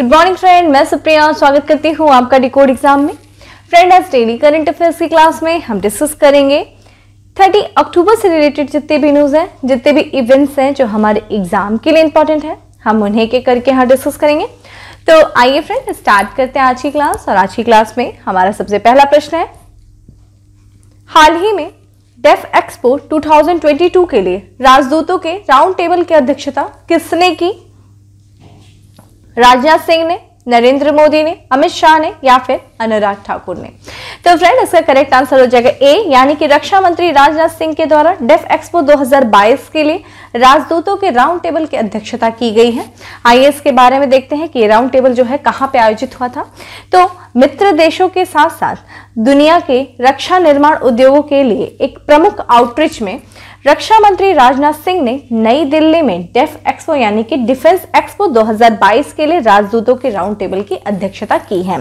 Good morning friend, मैं सुप्रिया स्वागत करती हूँ आपका डिकोड एग्जाम में। फ्रेंड, आज डेली करंट अफेयर्स की क्लास में हम डिस्कस करेंगे 30 अक्टूबर से रिलेटेड जितने भी न्यूज हैं, जितने भी इवेंट्स हैं जो हमारे एग्जाम के लिए इंपॉर्टेंट है, हम उन्हें के करके यहाँ डिस्कस करेंगे। तो आइए फ्रेंड स्टार्ट करते हैं आज की क्लास। और आज की क्लास में हमारा सबसे पहला प्रश्न है, हाल ही में डेफ एक्सपो 2022 के लिए राजदूतों के राउंड टेबल की अध्यक्षता किसने की? राजनाथ सिंह ने, नरेंद्र मोदी ने, अमित शाह ने या फिर अनुराग ठाकुर ने? तो फ्रेंड, इसका करेक्ट आंसर हो जाएगा ए, यानी कि रक्षा मंत्री राजनाथ सिंह के द्वारा डेफ एक्सपो 2022 के लिए राजदूतों के राउंड टेबल की अध्यक्षता की गई है। आइए इसके बारे में देखते हैं कि ये राउंड टेबल जो है कहां पे आयोजित हुआ था। तो मित्र देशों के साथ साथ दुनिया के रक्षा निर्माण उद्योगों के लिए एक प्रमुख आउटरीच में रक्षा मंत्री राजनाथ सिंह ने नई दिल्ली में डेफ एक्सपो यानी कि डिफेंस एक्सपो 2022 के लिए राजदूतों के राउंड टेबल की अध्यक्षता की है।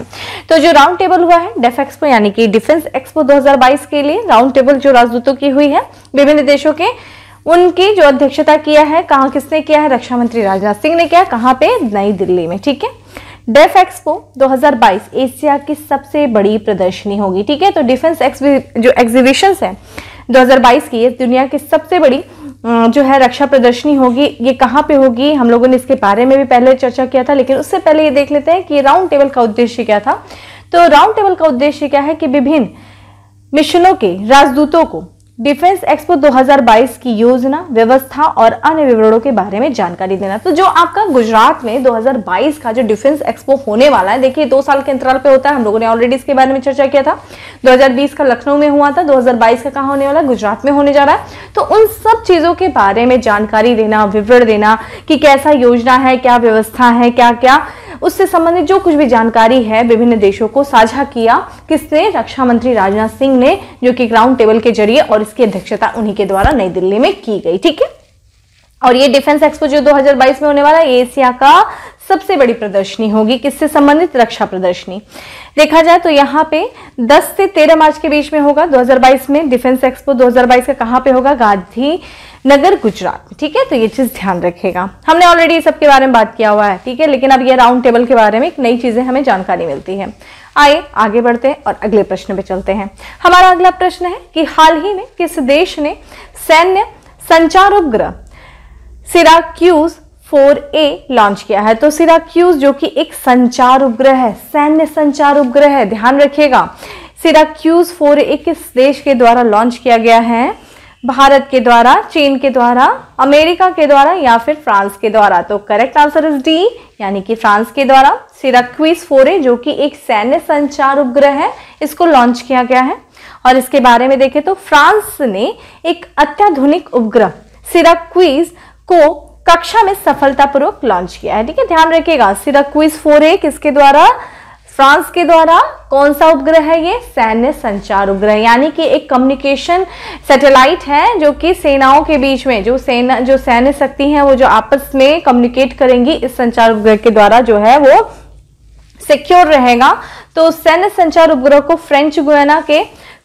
तो जो राउंड टेबल हुआ है डेफ एक्सपो यानी कि डिफेंस एक्सपो 2022 के लिए राउंड टेबल जो राजदूतों की हुई है विभिन्न देशों के, उनकी जो अध्यक्षता किया है, कहाँ किसने किया है? रक्षा मंत्री राजनाथ सिंह ने किया। कहाँ पे? नई दिल्ली में। ठीक है, डेफ एक्सपो 2022 एशिया की सबसे बड़ी प्रदर्शनी होगी। ठीक है, तो डिफेंस जो एग्जीबिशंस है 2022 की, ये दुनिया की सबसे बड़ी जो है रक्षा प्रदर्शनी होगी। ये कहाँ पे होगी? हम लोगों ने इसके बारे में भी पहले चर्चा किया था, लेकिन उससे पहले ये देख लेते हैं कि राउंड टेबल का उद्देश्य क्या था। तो राउंड टेबल का उद्देश्य क्या है कि विभिन्न मिशनों के राजदूतों को डिफेंस एक्सपो 2022 की योजना, व्यवस्था और अन्य विवरणों के बारे में जानकारी देना। तो जो आपका गुजरात में 2022 का जो डिफेंस एक्सपो होने वाला है, देखिए 2 साल के अंतराल पे होता है, हम लोगों ने ऑलरेडी इसके बारे में चर्चा किया था। 2020 का लखनऊ में हुआ था, 2022 का कहाँ होने वाला है? गुजरात में होने जा रहा है। तो उन सब चीजों के बारे में जानकारी देना, विवरण देना कि कैसा योजना है, क्या व्यवस्था है, क्या क्या उससे संबंधित जो कुछ भी जानकारी है विभिन्न देशों को साझा किया। किसने? रक्षा मंत्री राजनाथ सिंह ने, जो कि राउंड टेबल के जरिए, और इसकी अध्यक्षता उन्हीं के द्वारा नई दिल्ली में की गई। ठीक है, और ये डिफेंस एक्सपो जो 2022 में होने वाला है, एशिया का सबसे बड़ी प्रदर्शनी होगी। किससे संबंधित? रक्षा प्रदर्शनी। देखा जाए तो यहाँ पे 10 से 13 मार्च के बीच में होगा 2022 में डिफेंस एक्सपो 2022 का। कहाँ पे होगा? गांधी नगर, गुजरात में। ठीक है, तो ये चीज ध्यान रखेगा। हमने ऑलरेडी सबके बारे में बात किया हुआ है। ठीक है, लेकिन अब ये राउंड टेबल के बारे में एक नई चीजें हमें जानकारी मिलती है। आइए आगे बढ़ते हैं और अगले प्रश्न पे चलते हैं। हमारा अगला प्रश्न है कि हाल ही में किस देश ने सैन्य संचार उपग्रह सिराक्यूज 4A लॉन्च किया है? तो सिराक्यूज जो कि एक संचार उपग्रह है, सैन्य संचार उपग्रह है, ध्यान रखिएगा। सिराक्यूज 4A किस देश के द्वारा लॉन्च किया गया है? भारत के द्वारा, चीन के द्वारा, अमेरिका के द्वारा या फिर फ्रांस के द्वारा? तो करेक्ट आंसर इज डी, यानी कि फ्रांस के द्वारा सिराक्यूज 4A जो कि एक सैन्य संचार उपग्रह है, इसको लॉन्च किया गया है। और इसके बारे में देखें तो फ्रांस ने एक अत्याधुनिक उपग्रह सिराक्यूज को कक्षा में सफलतापूर्वक लॉन्च किया है। ठीक है, ध्यान रखिएगा। सिराक्यूज 4A किसके द्वारा? फ्रांस के द्वारा। कौन सा उपग्रह है ये? सैन्य संचार उपग्रह, यानी कि एक कम्युनिकेशन सैटेलाइट है जो कि सेनाओं के बीच में जो सैन्य शक्ति है वो जो आपस में कम्युनिकेट करेंगी, इस संचार उपग्रह के द्वारा जो है वो सिक्योर रहेगा। तो सैन्य संचार उपग्रह को फ्रेंच गुयाना के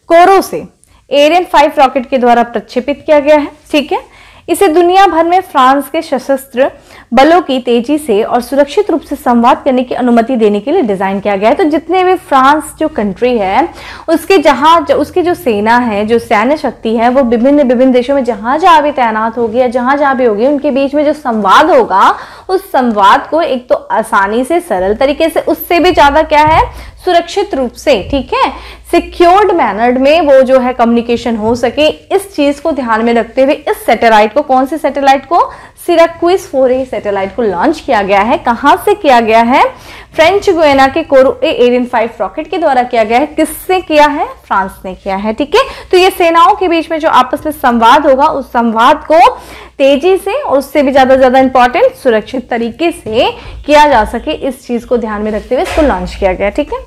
कोरो से एरियन 5 रॉकेट के द्वारा प्रक्षेपित किया गया है। ठीक है, इसे दुनिया भर में फ्रांस के सशस्त्र बलों की तेजी से और सुरक्षित रूप से संवाद करने की अनुमति देने के लिए डिजाइन किया गया है। तो जितने भी फ्रांस जो कंट्री है उसकी जो सेना है, जो सैन्य शक्ति है, वो विभिन्न देशों में जहां जहां भी तैनात होगी या जहां भी होगी, उनके बीच में जो संवाद होगा, उस संवाद को एक तो आसानी से, सरल तरीके से, उससे भी ज्यादा क्या है, सुरक्षित रूप से, ठीक है, सिक्योर्ड मैनर्ड में वो जो है कम्युनिकेशन हो सके। इस चीज को ध्यान में रखते हुए इस सैटेलाइट को, कौन से सैटेलाइट को? सिराक्यूज 4A सैटेलाइट को लॉन्च किया गया है। कहां से किया गया है? फ्रेंच गुयाना के कोरो एरियन 5 रॉकेट के द्वारा किया गया है। किससे किया है? फ्रांस ने किया है। ठीक है, तो ये सेनाओं के बीच में जो आपस में संवाद होगा, उस संवाद को तेजी से और उससे भी ज्यादा इंपॉर्टेंट सुरक्षित तरीके से किया जा सके, इस चीज को ध्यान में रखते हुए इसको लॉन्च किया गया। ठीक है,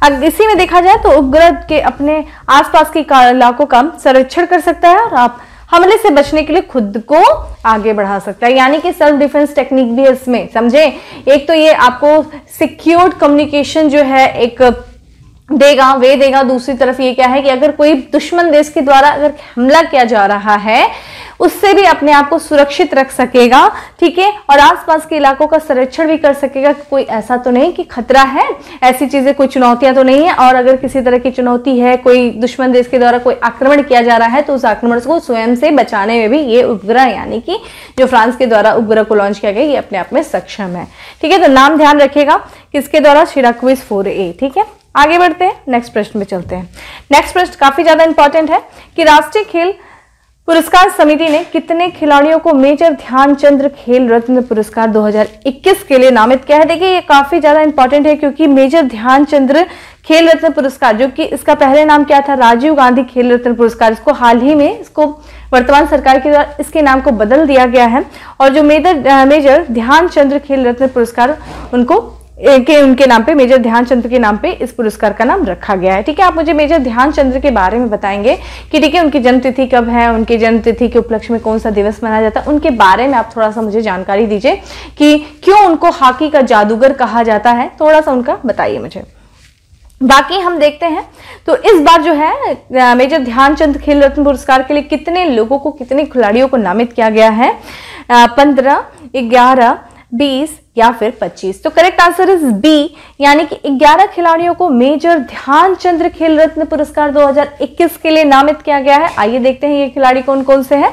अब इसी में देखा जाए तो उपग्रह के अपने आसपास के इलाकों का संरक्षण कर सकता है और आप हमले से बचने के लिए खुद को आगे बढ़ा सकता है, यानी कि सेल्फ डिफेंस टेक्निक भी है इसमें, समझे। एक तो ये आपको सिक्योर्ड कम्युनिकेशन जो है एक देगा, दूसरी तरफ ये क्या है कि अगर कोई दुश्मन देश के द्वारा अगर हमला किया जा रहा है उससे भी अपने आप को सुरक्षित रख सकेगा, ठीक है, और आसपास के इलाकों का संरक्षण भी कर सकेगा। कोई ऐसा तो नहीं कि खतरा है, ऐसी चीजें, कोई चुनौतियां तो नहीं है, और अगर किसी तरह की चुनौती है, कोई दुश्मन देश के द्वारा कोई आक्रमण किया जा रहा है, तो उस आक्रमण को स्वयं से बचाने में भी ये उपग्रह, यानी कि जो फ्रांस के द्वारा उपग्रह को लॉन्च किया गया, ये अपने आप में सक्षम है, ठीक है। तो नाम ध्यान रखिएगा किसके द्वारा, शिराक्विज 4A, ठीक है। आगे बढ़ते हैं, नेक्स्ट प्रश्न में चलते हैं। नेक्स्ट प्रश्न काफी ज्यादा इंपॉर्टेंट है कि राष्ट्रीय खेल पुरस्कार समिति ने कितने खिलाड़ियों को मेजर ध्यानचंद खेल रत्न पुरस्कार 2021 के लिए नामित किया है। देखिए ये काफी ज्यादा इंपॉर्टेंट है, क्योंकि मेजर ध्यानचंद खेल रत्न पुरस्कार, जो कि इसका पहले नाम क्या था, राजीव गांधी खेल रत्न पुरस्कार, इसको हाल ही में, इसको वर्तमान सरकार के द्वारा इसके नाम को बदल दिया गया है, और जो मेजर ध्यानचंद खेल रत्न पुरस्कार उनके नाम पे, मेजर ध्यानचंद के नाम पे इस पुरस्कार का नाम रखा गया है, ठीक है। आप मुझे मेजर ध्यानचंद के बारे में बताएंगे कि ठीक है, उनकी जन्मतिथि कब है, उनकी जन्मतिथि के उपलक्ष्य में कौन सा दिवस मनाया जाता है, उनके बारे में आप थोड़ा सा मुझे जानकारी दीजिए कि क्यों उनको हॉकी का जादूगर कहा जाता है, थोड़ा सा उनका बताइए मुझे। बाकी हम देखते हैं, तो इस बार जो है मेजर ध्यानचंद खेल रत्न पुरस्कार के लिए कितने लोगों को, कितने खिलाड़ियों को नामित किया गया है, 15, 11, 20 या फिर 25। तो करेक्ट आंसर इज बी, यानी कि 11 खिलाड़ियों को मेजर ध्यानचंद खेल रत्न पुरस्कार 2021 के लिए नामित किया गया है। आइए देखते हैं ये खिलाड़ी कौन कौन से हैं।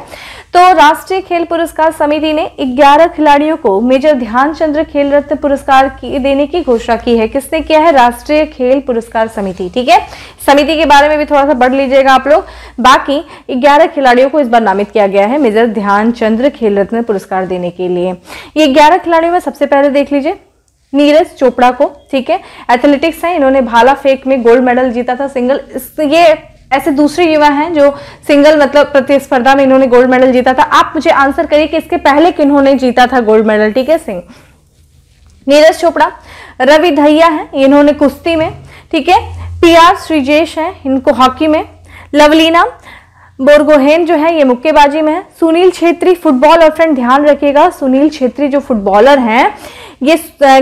तो राष्ट्रीय खेल पुरस्कार समिति ने 11 खिलाड़ियों को मेजर ध्यानचंद खेल रत्न पुरस्कार देने की घोषणा की है। किसने किया है, राष्ट्रीय खेल पुरस्कार समिति, ठीक है। समिति के बारे में भी थोड़ा सा पढ़ लीजिएगा आप लोग। बाकी 11 खिलाड़ियों को इस बार नामित किया गया है मेजर ध्यानचंद खेल रत्न पुरस्कार देने के लिए। ये 11 खिलाड़ियों में सबसे पहले देख लीजिए नीरज चोपड़ा को, ठीक है, एथलेटिक्स है, इन्होंने भाला फेंक में गोल्ड मेडल जीता था सिंगल। ये ऐसे दूसरे युवा हैं जो सिंगल मतलब प्रतिस्पर्धा में इन्होंने गोल्ड मेडल जीता था। आप मुझे आंसर करिए कि इसके पहले किन्होंने जीता था गोल्ड मेडल, ठीक है। सिंह, नीरज चोपड़ा, रवि दहिया है, इन्होंने कुश्ती में, ठीक है। PR श्रीजेश है, इनको हॉकी में। लवलीना बोरगोहेन जो है ये मुक्केबाजी में है। सुनील छेत्री फुटबॉल, और फ्रेंड ध्यान रखिएगा सुनील छेत्री जो फुटबॉलर हैं ये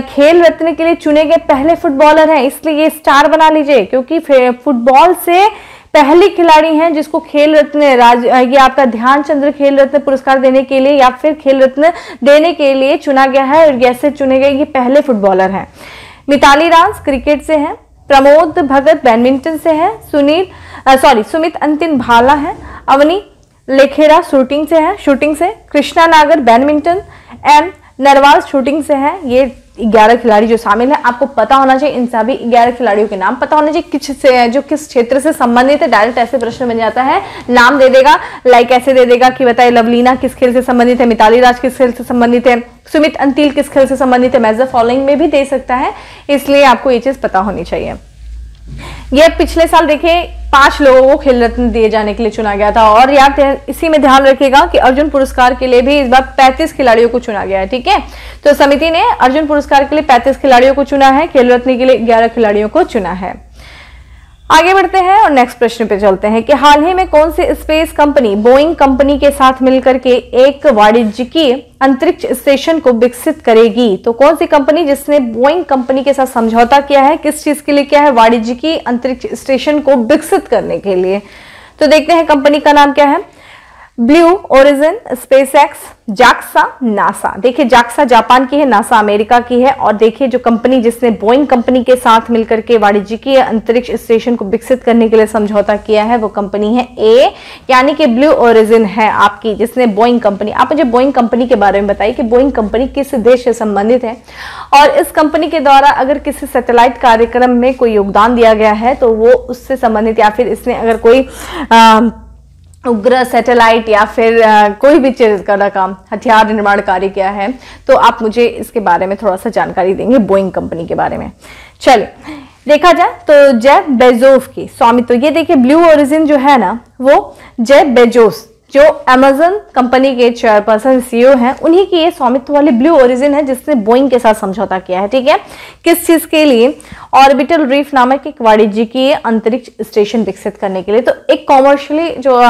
खेल रत्न के लिए चुने गए पहले फुटबॉलर हैं, इसलिए ये स्टार बना लीजिए, क्योंकि फुटबॉल से पहली खिलाड़ी हैं जिसको खेल रत्न ये आपका ध्यानचंद खेल रत्न पुरस्कार देने के लिए या फिर खेल रत्न देने के लिए चुना गया है, और ऐसे चुने गए ये पहले फुटबॉलर हैं। मिताली राज क्रिकेट से हैं। प्रमोद भगत बैडमिंटन से है। सुमित अंतिम भाला है। अवनी लेखेड़ा शूटिंग से है, शूटिंग से। कृष्णा नागर बैडमिंटन। M नरवाल शूटिंग से है। ये 11 खिलाड़ी जो शामिल है, आपको पता होना चाहिए इन सभी 11 खिलाड़ियों के नाम पता होना चाहिए, किस क्षेत्र से संबंधित है। डायरेक्ट ऐसे प्रश्न बन जाता है, नाम दे देगा, लाइक ऐसे दे देगा कि बताइए लवलीना किस खेल से संबंधित है, मिताली राज किस खेल से संबंधित है, सुमित अंतिल किस खेल से संबंधित है, मैच द फॉलोइंग में भी दे सकता है, इसलिए आपको ये चीज पता होनी चाहिए। ये पिछले साल देखिए 5 लोगों को खेल रत्न दिए जाने के लिए चुना गया था, और यार इसी में ध्यान रखिएगा कि अर्जुन पुरस्कार के लिए भी इस बार 35 खिलाड़ियों को चुना गया है, ठीक है। तो समिति ने अर्जुन पुरस्कार के लिए 35 खिलाड़ियों को चुना है, खेल रत्न के लिए 11 खिलाड़ियों को चुना है। आगे बढ़ते हैं और नेक्स्ट प्रश्न पे चलते हैं कि हाल ही में कौन सी स्पेस कंपनी बोइंग कंपनी के साथ मिलकर के एक वाणिज्यिक अंतरिक्ष स्टेशन को विकसित करेगी। तो कौन सी कंपनी जिसने बोइंग कंपनी के साथ समझौता किया है, किस चीज के लिए किया है, वाणिज्यिक अंतरिक्ष स्टेशन को विकसित करने के लिए। तो देखते हैं कंपनी का नाम क्या है, blue origin, SpaceX, JAXA, NASA. देखिए जाक्सा जापान की है, नासा अमेरिका की है, और देखिए जो कंपनी जिसने बोइंग कंपनी के साथ मिलकर के वाणिज्यिक अंतरिक्ष स्टेशन को विकसित करने के लिए समझौता किया है वो कंपनी है ए, यानी कि ब्लू ओरिजिन है आपकी, जिसने बोइंग कंपनी। आप मुझे बोइंग कंपनी के बारे में बताइए कि बोइंग कंपनी किस देश से संबंधित है, और इस कंपनी के द्वारा अगर किसी सैटेलाइट कार्यक्रम में कोई योगदान दिया गया है तो वो उससे संबंधित, या फिर इसने अगर कोई उपग्रह, सैटेलाइट या फिर कोई भी चीज का काम, हथियार निर्माण कार्य किया है, तो आप मुझे इसके बारे में थोड़ा सा जानकारी देंगे बोइंग कंपनी के बारे में। चलिए देखा जाए तो जेफ बेजोस की स्वामित्व, ये देखिए ब्लू ओरिजिन जो है ना वो जेफ बेजोस जो अमेज़न कंपनी के चेयरपर्सन CEO हैं, उन्हीं की ये स्वामित्व वाली ब्लू ओरिजिन है जिसने बोइंग के साथ समझौता किया है, ठीक है। किस चीज के लिए, ऑर्बिटल रीफ नामक एक वाणिज्यिक अंतरिक्ष स्टेशन विकसित करने के लिए। तो एक कॉमर्शियली जो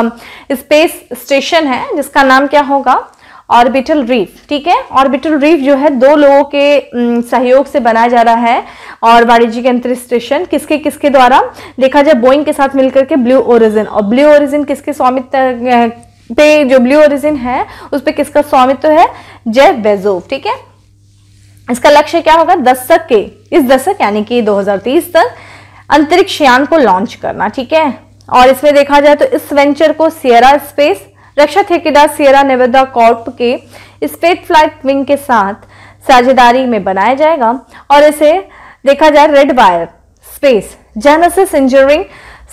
स्पेस स्टेशन है जिसका नाम क्या होगा, ऑर्बिटल रीफ, ठीक है। ऑर्बिटल रीफ जो है 2 लोगों के सहयोग से बनाया जा रहा है, और वाणिज्यिक अंतरिक्ष स्टेशन किसके द्वारा देखा जाए, बोइंग के साथ मिलकर के ब्लू ओरिजिन, और ब्लू ओरिजिन किसके स्वामित्व पे जो ब्लू ओरिजिन है उस पे किसका स्वामित्व है? Jeff Bezos. ठीक है, इसका लक्ष्य क्या होगा? इस दशक यानी कि 2030 तक अंतरिक्ष यान को लॉन्च करना। ठीक है, और इसमें देखा जाए तो इस वेंचर को सियरा स्पेस रक्षा ठेकेदार सियरा नेवादा कॉर्प के स्पेस फ्लाइट विंग के साथ साझेदारी में बनाया जाएगा और इसे देखा जाए red wire space, genesis engineering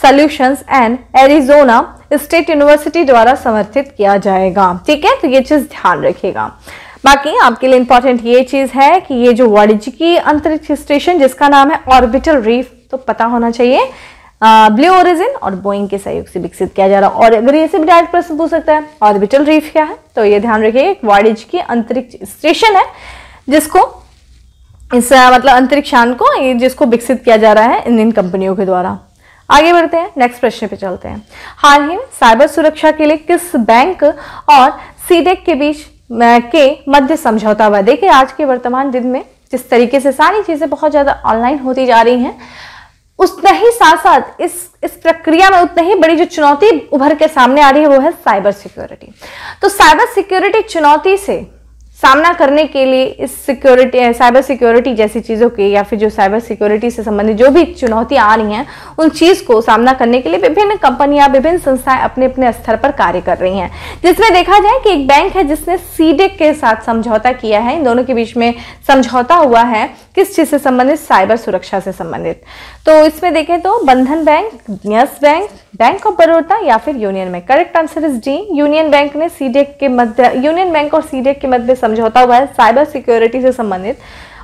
solutions and Arizona state university द्वारा समर्थित किया जाएगा। ठीक है, तो ये चीज ध्यान रखिएगा। बाकी आपके लिए इंपॉर्टेंट ये चीज है कि ये जो वाणिज्यिक अंतरिक्ष स्टेशन जिसका नाम है ऑर्बिटल रीफ, तो पता होना चाहिए ब्लू ओरिजिन और बोइंग के सहयोग से विकसित किया जा रहा है। और अगर ये से भी डायरेक्ट प्रश्न पूछ सकता है ऑर्बिटल रीफ क्या है, तो ये ध्यान रखिए एक वाणिज्यिक अंतरिक्ष स्टेशन है जिसको इस मतलब अंतरिक्ष यान को जिसको विकसित किया जा रहा है इन कंपनियों के द्वारा। आगे बढ़ते हैं, नेक्स्ट प्रश्न पे चलते हैं। हाल ही में साइबर सुरक्षा के लिए किस बैंक और सीडेक के बीच के मध्य समझौता हुआ? देखिए आज के वर्तमान दिन में जिस तरीके से सारी चीजें बहुत ज्यादा ऑनलाइन होती जा रही हैं, उतना ही साथ साथ इस प्रक्रिया में उतनी ही बड़ी जो चुनौती उभर के सामने आ रही है वो है साइबर सिक्योरिटी। तो साइबर सिक्योरिटी चुनौती से सामना करने के लिए इस साइबर सिक्योरिटी जैसी चीजों के या फिर जो साइबर सिक्योरिटी से संबंधित जो भी चुनौतियां आ रही हैं उन चीज को सामना करने के लिए विभिन्न कंपनियां विभिन्न संस्थाएं अपने अपने स्तर पर कार्य कर रही हैं, जिसमें देखा जाए कि एक बैंक है जिसने सीडेक के साथ समझौता किया है। इन दोनों के बीच में समझौता हुआ है किस चीज से संबंधित? साइबर सुरक्षा से संबंधित। तो इसमें देखें तो बंधन bank, yes bank, bank of Baroda या फिर union bank. Correct answer is D, union bank ने सीडेक के मध्य यूनियन बैंक और सीडेक के मध्य समझौता हुआ है साइबर सिक्योरिटी से संबंधित।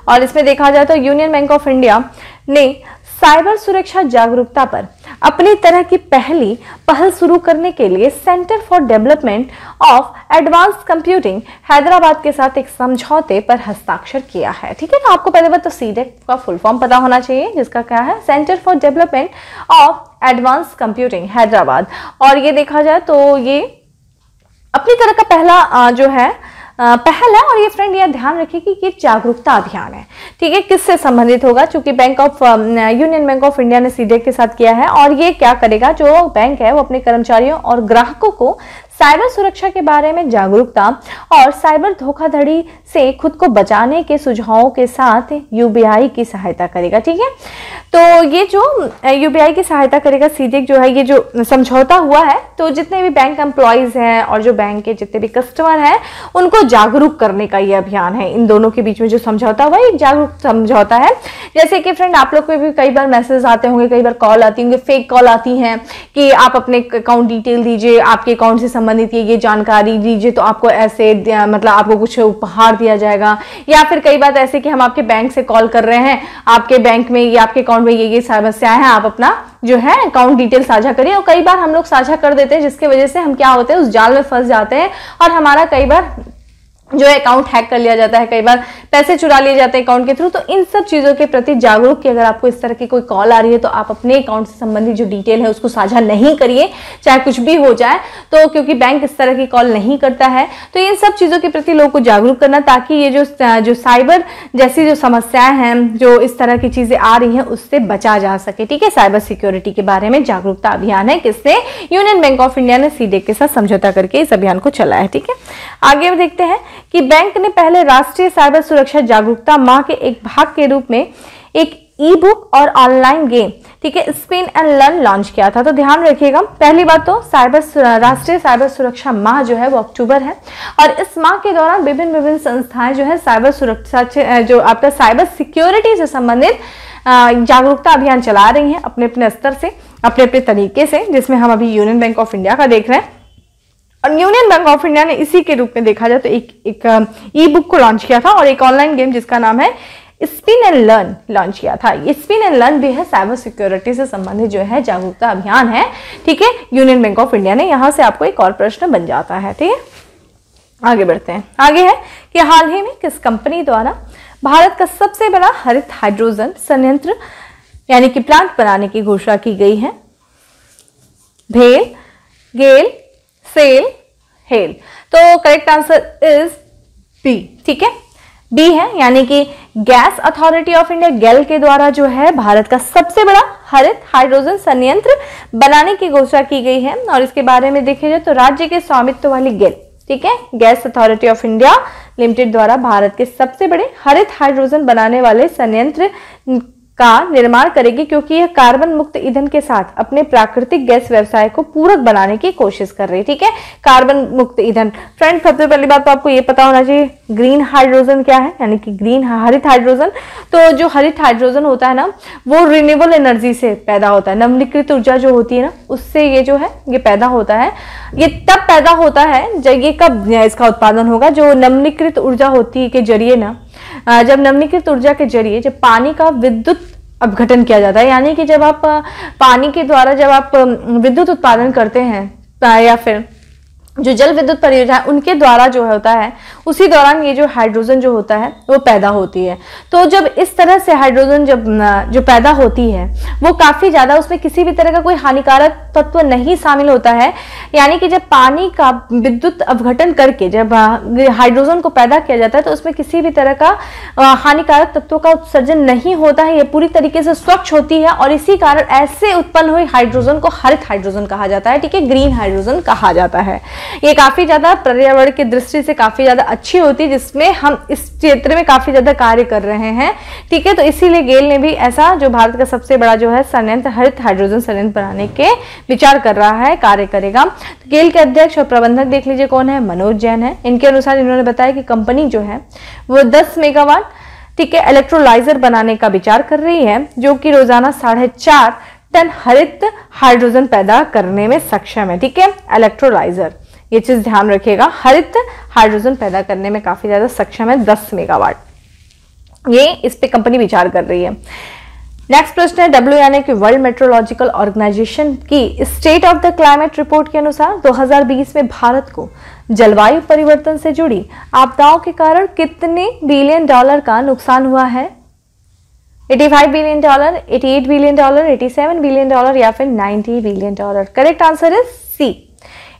और इसमें देखा जाए तो यूनियन बैंक ऑफ इंडिया ने साइबर सुरक्षा जागरूकता पर अपनी तरह की पहली पहल शुरू करने के लिए centre for development of advance computing Hyderabad के साथ एक समझौते पर हस्ताक्षर किया है। ठीक है, तो आपको पहले बात तो सीडेक का फुल फॉर्म पता होना चाहिए जिसका क्या है? Centre for development of advance computing Hyderabad. और ये देखा जाए तो ये अपनी तरह का पहला जो है पहल है। और ये फ्रेंड ये ध्यान रखिए कि ये जागरूकता अभियान है। ठीक है, किससे संबंधित होगा? चूंकि यूनियन बैंक ऑफ इंडिया ने सीडेक के साथ किया है और ये क्या करेगा? जो बैंक है वो अपने कर्मचारियों और ग्राहकों को साइबर सुरक्षा के बारे में जागरूकता और साइबर धोखाधड़ी से खुद को बचाने के सुझावों के साथ यूबीआई की सहायता करेगा। ठीक है, तो ये जो यूबीआई की सहायता करेगा सीडेक जो है, ये जो समझौता हुआ है तो जितने भी बैंक एम्प्लॉइज हैं और जो बैंक के जितने भी कस्टमर हैं उनको जागरूक करने का ये अभियान है। इन दोनों के बीच में जो समझौता हुआ है एक जागरूक समझौता है। जैसे कि फ्रेंड आप लोग को भी कई बार मैसेज आते होंगे, कई बार कॉल आती होंगी, फेक कॉल आती हैं कि आप अपने अकाउंट डिटेल दीजिए, आपके अकाउंट से संबंधित ये जानकारी दीजिए तो आपको ऐसे मतलब आपको कुछ उपहार दिया जाएगा। या फिर कई बार ऐसे कि हम आपके बैंक से कॉल कर रहे हैं, आपके बैंक में या आपके अकाउंट में ये समस्याएं हैं, आप अपना जो है अकाउंट डिटेल साझा करिए। और कई बार हम लोग साझा कर देते हैं जिसकी वजह से हम क्या होते हैं उस जाल में फंस जाते हैं और हमारा कई बार जो है अकाउंट हैक कर लिया जाता है, कई बार पैसे चुरा लिए जाते हैं अकाउंट के थ्रू। तो इन सब चीजों के प्रति जागरूक कि अगर आपको इस तरह की कोई कॉल आ रही है तो आप अपने अकाउंट से संबंधित जो डिटेल है उसको साझा नहीं करिए, चाहे कुछ भी हो जाए। तो क्योंकि बैंक इस तरह की कॉल नहीं करता है, तो इन सब चीजों के प्रति लोगों को जागरूक करना ताकि ये जो साइबर जैसी जो समस्याएं हैं, जो इस तरह की चीजें आ रही हैं, उससे बचा जा सके। ठीक है, साइबर सिक्योरिटी के बारे में जागरूकता अभियान है किसने? यूनियन बैंक ऑफ इंडिया ने सीडेक के साथ समझौता करके इस अभियान को चलाया है। ठीक है, आगे देखते हैं कि बैंक ने पहले राष्ट्रीय साइबर सुरक्षा जागरूकता माह के एक भाग के रूप में एक ई बुक और ऑनलाइन गेम, ठीक है, स्पिन एंड लर्न लॉन्च किया था। तो ध्यान रखिएगा, पहली बात तो राष्ट्रीय साइबर सुरक्षा माह जो है वो अक्टूबर है और इस माह के दौरान विभिन्न संस्थाएं जो है साइबर सुरक्षा जो आपका साइबर सिक्योरिटी से संबंधित जागरूकता अभियान चला रही हैं अपने अपने स्तर से, अपने अपने तरीके से, जिसमें हम अभी यूनियन बैंक ऑफ इंडिया का देख रहे हैं। और यूनियन बैंक ऑफ इंडिया ने इसी के रूप में देखा जाए तो एक ई बुक को लॉन्च किया था और एक ऑनलाइन गेम जिसका नाम है स्पिन एंड लर्न लॉन्च किया था। ये स्पिन एंड लर्न भी है साइबर सिक्योरिटी से संबंधित जो है जागरूकता अभियान है। ठीक है, यूनियन बैंक ऑफ इंडिया ने, यहां से आपको एक और प्रश्न बन जाता है। ठीक है, आगे बढ़ते हैं। आगे है कि हाल ही में किस कंपनी द्वारा भारत का सबसे बड़ा हरित हाइड्रोजन संयंत्र यानी कि प्लांट बनाने की घोषणा की गई है? भेल, गेल, सेल, हेल। तो करेक्ट आंसर इज बी। ठीक है, बी है, यानी कि गैस अथॉरिटी ऑफ इंडिया गेल के द्वारा जो है भारत का सबसे बड़ा हरित हाइड्रोजन संयंत्र बनाने की घोषणा की गई है। और इसके बारे में देखा जाए तो राज्य के स्वामित्व वाली गेल, ठीक है, gas authority of India limited द्वारा भारत के सबसे बड़े हरित हाइड्रोजन बनाने वाले संयंत्र का निर्माण करेगी, क्योंकि यह कार्बन मुक्त ईंधन के साथ अपने प्राकृतिक गैस व्यवसाय को पूरक बनाने की कोशिश कर रही है। ठीक है, कार्बन मुक्त ईंधन। फ्रेंड, सबसे पहली बात तो आपको ये पता होना चाहिए ग्रीन हाइड्रोजन क्या है, यानी कि ग्रीन हरित हाइड्रोजन। तो जो हरित हाइड्रोजन होता है ना, वो रिन्यूएबल एनर्जी से पैदा होता है, नवीनीकृत ऊर्जा जो होती है ना, उससे ये जो है ये पैदा होता है। ये तब पैदा होता है जब ये कब इसका उत्पादन होगा, जो नवीनीकृत ऊर्जा होती है के जरिए ना, जब नवीनीकृत ऊर्जा के जरिए जब पानी का विद्युत अपघटन किया जाता है, यानी कि जब आप पानी के द्वारा जब आप विद्युत उत्पादन करते हैं या फिर जो जल विद्युत परियोजना उनके द्वारा जो होता है, उसी दौरान ये जो हाइड्रोजन जो होता है वो पैदा होती है। तो जब इस तरह से हाइड्रोजन जो पैदा होती है वो काफी ज्यादा, उसमें किसी भी तरह का कोई हानिकारक तत्व नहीं शामिल होता है, यानी कि जब पानी का विद्युत अपघटन करके जब हाइड्रोजन को पैदा किया जाता है तो उसमें किसी भी तरह का हानिकारक तत्वों का उत्सर्जन नहीं होता है, ये पूरी तरीके से स्वच्छ होती है और इसी कारण ऐसे उत्पन्न हुई हाइड्रोजन को हरित हाइड्रोजन कहा जाता है। ठीक है, ग्रीन हाइड्रोजन कहा जाता है। ये काफी ज्यादा पर्यावरण की दृष्टि से काफी ज्यादा अच्छी होती है, जिसमें हम इस क्षेत्र में काफी ज्यादा कार्य कर रहे हैं। ठीक है, तो इसीलिए गेल ने भी ऐसा जो भारत का सबसे बड़ा जो है संयंत्र हरित हाइड्रोजन संयंत्र बनाने के विचार कर रहा है, कार्य करेगा। तो गेल के अध्यक्ष और प्रबंधक देख लीजिए कौन है, मनोज जैन है। इनके अनुसार इन्होंने बताया कि कंपनी जो है वो 10 मेगावाट ठीक है इलेक्ट्रोलाइजर बनाने का विचार कर रही है, जो कि रोजाना 4.5 टन हरित हाइड्रोजन पैदा करने में सक्षम है। ठीक है, इलेक्ट्रोलाइजर, ये चीज ध्यान रखिएगा, हरित हाइड्रोजन पैदा करने में काफी ज्यादा सक्षम है, 10 मेगावाट, ये इस पे कंपनी विचार कर रही है। नेक्स्ट प्रश्न है, डब्ल्यू यानी कि वर्ल्ड मेट्रोलॉजिकल ऑर्गेनाइजेशन की state of the climate report के अनुसार 2020 में भारत को जलवायु परिवर्तन से जुड़ी आपदाओं के कारण कितने बिलियन डॉलर का नुकसान हुआ है? 85 billion dollar, 88 billion dollar, 87 billion dollar या फिर 90 billion dollar? Correct answer is C,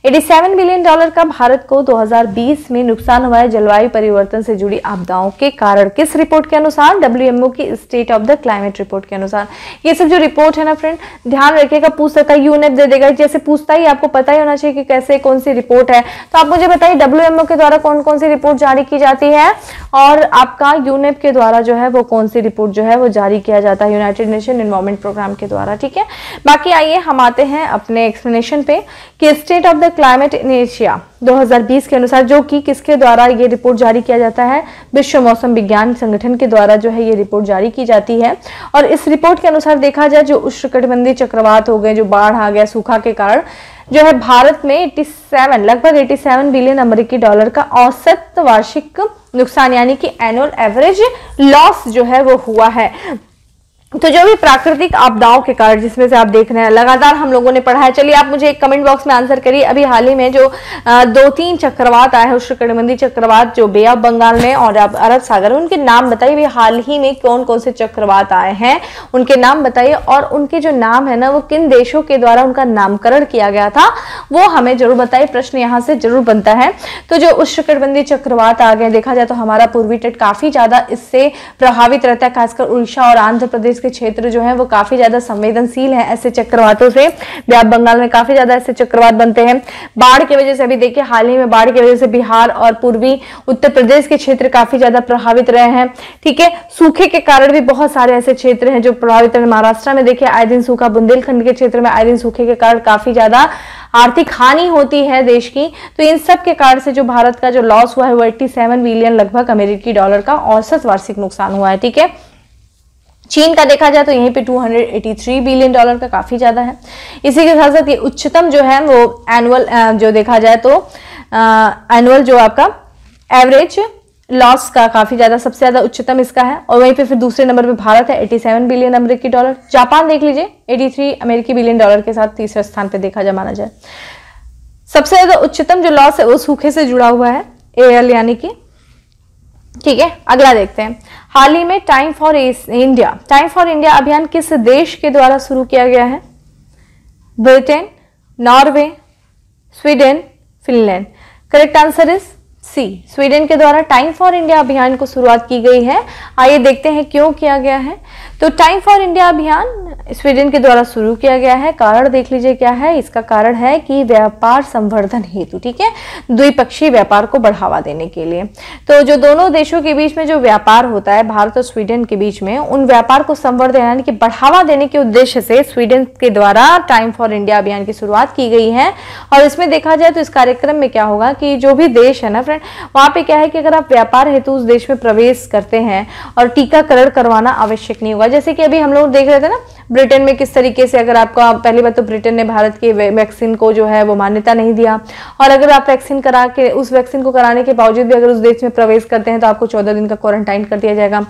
87 billion dollar का भारत को 2020 में नुकसान हुआ है जलवायु परिवर्तन से जुड़ी आपदाओं के कारण। किस रिपोर्ट के अनुसार? डब्ल्यूएमओ की state of the climate report के अनुसार। ये सब जो रिपोर्ट है ना फ्रेंड, ध्यान रखिएगा, पूछ सकता है, यूनेप दे देगा, जैसे पूछता ही आपको पता ही होना चाहिए कि कैसे कौन सी रिपोर्ट है। तो आप मुझे बताइए डब्ल्यूएमओ के द्वारा कौन कौन सी रिपोर्ट जारी की जाती है और आपका यूनेप के द्वारा जो है वो कौन सी रिपोर्ट जो है वो जारी किया जाता है, यूनाइटेड नेशन एनवायरमेंट प्रोग्राम के द्वारा। ठीक है, बाकी आइए हम आते हैं अपने एक्सप्लेनेशन पे कि state of the climate in Asia 2020 के अनुसार, जो कि किसके द्वारा ये रिपोर्ट जारी किया जाता है? विश्व मौसम विज्ञान संगठन के द्वारा जो है ये रिपोर्ट जारी की जाती है। और इस रिपोर्ट के अनुसार देखा जाए, जो उष्णकटिबंधीय चक्रवात हो गए, जो बाढ़ आ गया, सूखा के कारण जो है भारत में लगभग 87 बिलियन अमेरिकी डॉलर का औसत वार्षिक नुकसान यानी कि एनुअल एवरेज लॉस जो है वो हुआ है। तो जो भी प्राकृतिक आपदाओं के कारण, जिसमें से आप देख रहे हैं लगातार हम लोगों ने पढ़ा है, चलिए आप मुझे एक कमेंट बॉक्स में आंसर करिए। अभी हाल ही में जो 2-3 चक्रवात आए हैं, उष्णकटिबंधीय चक्रवात जो बे ऑफ बंगाल में और अरब सागर में, उनके नाम बताइए। अभी हाल ही में कौन कौन से चक्रवात आए हैं उनके नाम बताइए, और उनके जो नाम है ना वो किन देशों के द्वारा उनका नामकरण किया गया था वो हमें जरूर बताइए। प्रश्न यहाँ से जरूर बनता है। तो जो उष्णकटिबंधीय चक्रवात आ गए, देखा जाए तो हमारा पूर्वी तट काफी ज्यादा इससे प्रभावित रहता है, खासकर उड़ीसा और आंध्र प्रदेश के क्षेत्र जो है वो काफी ज्यादा संवेदनशील है ऐसे चक्रवातों से। बंगाल में काफी ज्यादा ऐसे चक्रवात बनते हैं। बाढ़ की वजह से, अभी देखिए हाल ही में बाढ़ की वजह से बिहार और पूर्वी उत्तर प्रदेश के क्षेत्र काफी ज्यादा प्रभावित रहे हैं। ठीक है, सूखे के कारण भी बहुत सारे ऐसे क्षेत्र हैं जो प्रभावित रहे। महाराष्ट्र में देखिए आए दिन सूखा, बुंदेलखंड के क्षेत्र में आए दिन सूखे के कारण काफी ज्यादा आर्थिक हानि होती है देश की। तो इन सब के कारण से जो भारत का जो लॉस हुआ है वो 87 बिलियन लगभग अमेरिकी डॉलर का औसत वार्षिक नुकसान हुआ है। ठीक है, चीन का देखा जाए तो यहीं पे 283 बिलियन डॉलर का काफी ज्यादा है। इसी के साथ साथ ये उच्चतम जो है वो एनुअल जो देखा जाए तो एनुअल जो आपका एवरेज लॉस का काफी ज्यादा, सबसे ज्यादा उच्चतम इसका है। और वहीं पे फिर दूसरे नंबर पे भारत है 87 बिलियन अमेरिकी डॉलर। जापान देख लीजिए 83 अमेरिकी बिलियन डॉलर के साथ तीसरे स्थान पे देखा जाए, माना जाए। सबसे ज्यादा उच्चतम जो लॉस है वो सूखे से जुड़ा हुआ है, एएल यानी कि। ठीक है, अगला देखते हैं। हाल ही में टाइम फॉर इंडिया अभियान किस देश के द्वारा शुरू किया गया है? Britain, Norway, Sweden, Finland? Correct answer is C, C, Sweden के द्वारा टाइम फॉर इंडिया अभियान को शुरुआत की गई है। आइए देखते हैं क्यों किया गया है। तो टाइम फॉर इंडिया अभियान स्वीडन के द्वारा शुरू किया गया है। कारण देख लीजिए क्या है, इसका कारण है कि व्यापार संवर्धन हेतु, ठीक है, द्विपक्षीय व्यापार को बढ़ावा देने के लिए। तो जो दोनों देशों के बीच में जो व्यापार होता है, भारत और स्वीडन के बीच में, उन व्यापार को संवर्धन यानी कि बढ़ावा देने के उद्देश्य से स्वीडन के द्वारा टाइम फॉर इंडिया अभियान की शुरुआत की गई है। और इसमें देखा जाए तो इस कार्यक्रम में क्या होगा कि जो भी देश है ना फ्रेंड, वहां पे क्या है कि अगर आप व्यापार हेतु उस देश में प्रवेश करते हैं और टीकाकरण करवाना आवश्यक नहीं होगा। जैसे कि अभी हम लोग देख रहे थे ना ब्रिटेन में किस तरीके से, अगर आपका पहली बात तो ब्रिटेन ने भारत के वैक्सीन को जो है वो मान्यता नहीं दिया, और अगर आप वैक्सीन करा के उस वैक्सीन को कराने के बावजूद भी अगर उस देश में प्रवेश करते हैं तो आपको 14 दिन का क्वारंटाइन कर दिया जाएगा।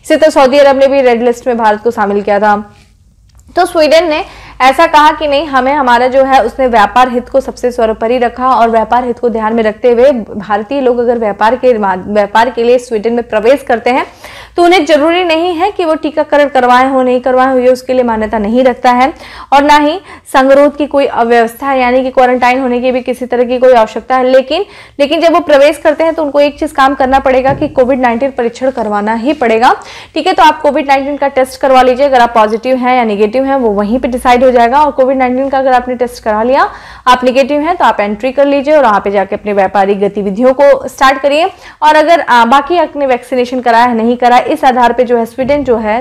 इसी तरह सऊदी अरब ने भी रेड लिस्ट में भारत को शामिल किया था। तो स्वीडन ने ऐसा कहा कि नहीं, हमें हमारा जो है उसने व्यापार हित को सबसे सर्वोपरि रखा, और व्यापार हित को ध्यान में रखते हुए भारतीय लोग अगर व्यापार के लिए स्वीडन में प्रवेश करते हैं तो उन्हें जरूरी नहीं है कि वो टीकाकरण करवाए हो नहीं करवाए हो, ये उसके लिए मान्यता नहीं रखता है। और ना ही संगरोध की कोई अव्यवस्था है, यानी कि क्वारंटाइन होने की भी किसी तरह की कोई आवश्यकता है। लेकिन जब वो प्रवेश करते हैं तो उनको एक चीज काम करना पड़ेगा कि कोविड-19 परीक्षण करवाना ही पड़ेगा, ठीक है। तो आप कोविड-19 का टेस्ट करवा लीजिए, अगर आप पॉजिटिव हैं या निगेटिव हैं वो वहीं पे डिसाइड हो जाएगा। और कोविड-19 का अगर आपने टेस्ट करा लिया, आप निगेटिव हैं, तो आप एंट्री कर लीजिए और वहां पे जाके अपने व्यापारिक गतिविधियों को स्टार्ट करिए। और अगर बाकी आपने वैक्सीनेशन कराया है नहीं कराया, इस आधार पे जो है